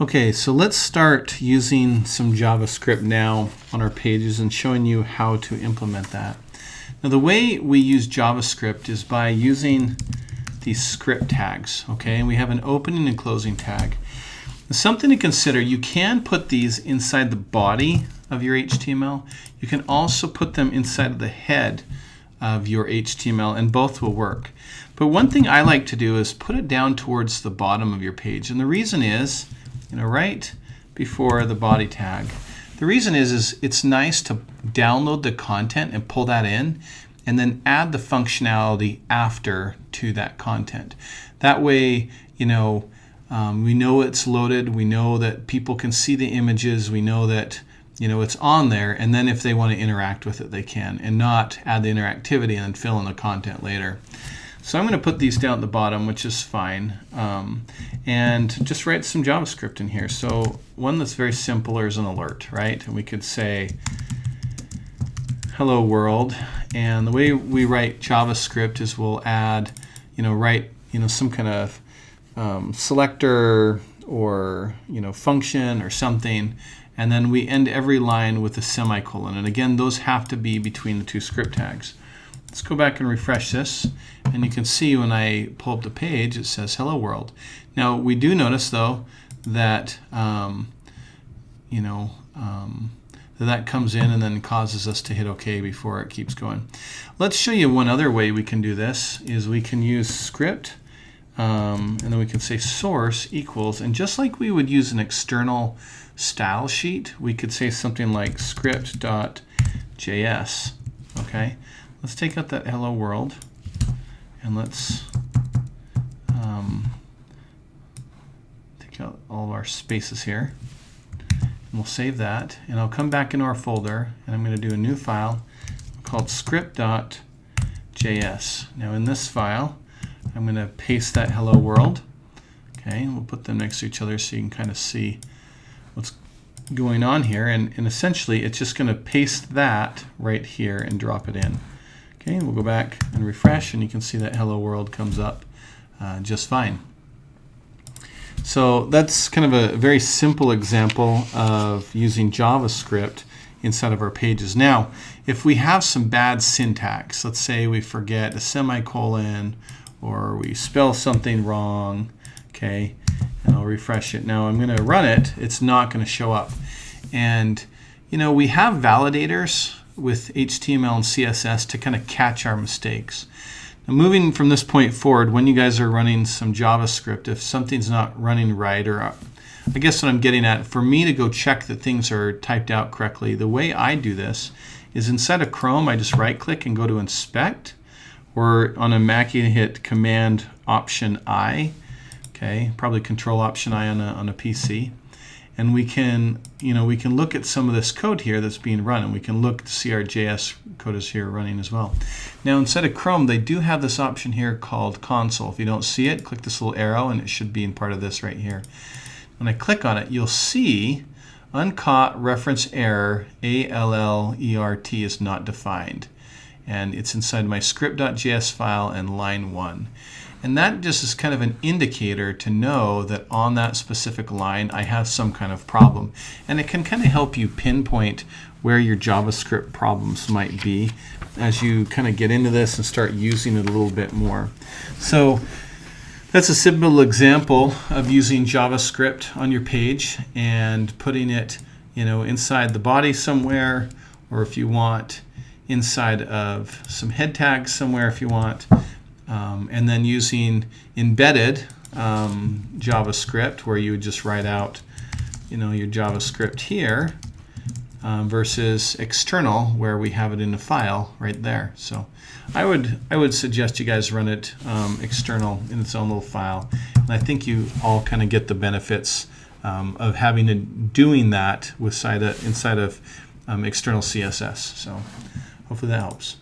Okay, so let's start using some JavaScript now on our pages and showing you how to implement that. Now the way we use JavaScript is by using these script tags, okay? And we have an opening and closing tag. Something to consider, you can put these inside the body of your HTML. You can also put them inside of the head of your HTML, and both will work. But one thing I like to do is put it down towards the bottom of your page. And the reason is, right before the body tag. The reason is it's nice to download the content and pull that in, and then add the functionality after to that content. That way, we know it's loaded, we know that people can see the images, we know that it's on there, and then if they want to interact with it, they can, and not add the interactivity and then fill in the content later. So I'm going to put these down at the bottom, which is fine, and just write some JavaScript in here. So one that's very simple is an alert, right? And we could say hello world, and the way we write JavaScript is we'll add, write some kind of selector or function or something, and then we end every line with a semicolon. And again, those have to be between the two script tags. Let's go back and refresh this, and you can see when I pull up the page it says hello world. Now we do notice though that that comes in and then causes us to hit OK before it keeps going. Let's show you one other way we can do this. Is we can use script, and then we can say source equals, and just like we would use an external style sheet, we could say something like script.js. Okay. Let's take out that hello world, and let's take out all of our spaces here, and we'll save that, and I'll come back into our folder, and I'm going to do a new file called script.js. Now in this file I'm going to paste that hello world, okay, and we'll put them next to each other so you can kind of see what's going on here, and essentially it's just going to paste that right here and drop it in. Okay, we'll go back and refresh, and you can see that hello world comes up just fine. So that's kind of a very simple example of using JavaScript inside of our pages. Now, if we have some bad syntax, let's say we forget a semicolon or we spell something wrong, okay, and I'll refresh it. Now I'm going to run it, it's not going to show up. And we have validators with HTML and CSS to kind of catch our mistakes. Now moving from this point forward, when you guys are running some JavaScript, if something's not running right, or I guess what I'm getting at, for me to go check that things are typed out correctly, the way I do this is inside of Chrome, I just right click and go to inspect, or on a Mac you hit Command Option I, okay, probably Control Option I on a PC. And we can look at some of this code here that's being run, and we can look to see our JS code is here running as well. Now inside of Chrome, they do have this option here called console. If you don't see it, click this little arrow, and it should be in part of this right here. When I click on it, you'll see uncaught reference error ALLERT is not defined, and it's inside my script.js file and line 1. And that just is kind of an indicator to know that on that specific line I have some kind of problem. And it can kind of help you pinpoint where your JavaScript problems might be as you kind of get into this and start using it a little bit more. So that's a simple example of using JavaScript on your page and putting it inside the body somewhere, or if you want inside of some head tags somewhere if you want. And then using embedded JavaScript, where you would just write out, your JavaScript here, versus external, where we have it in a file right there. So I would suggest you guys run it external in its own little file, and I think you all kind of get the benefits of doing that inside of external CSS. So hopefully that helps.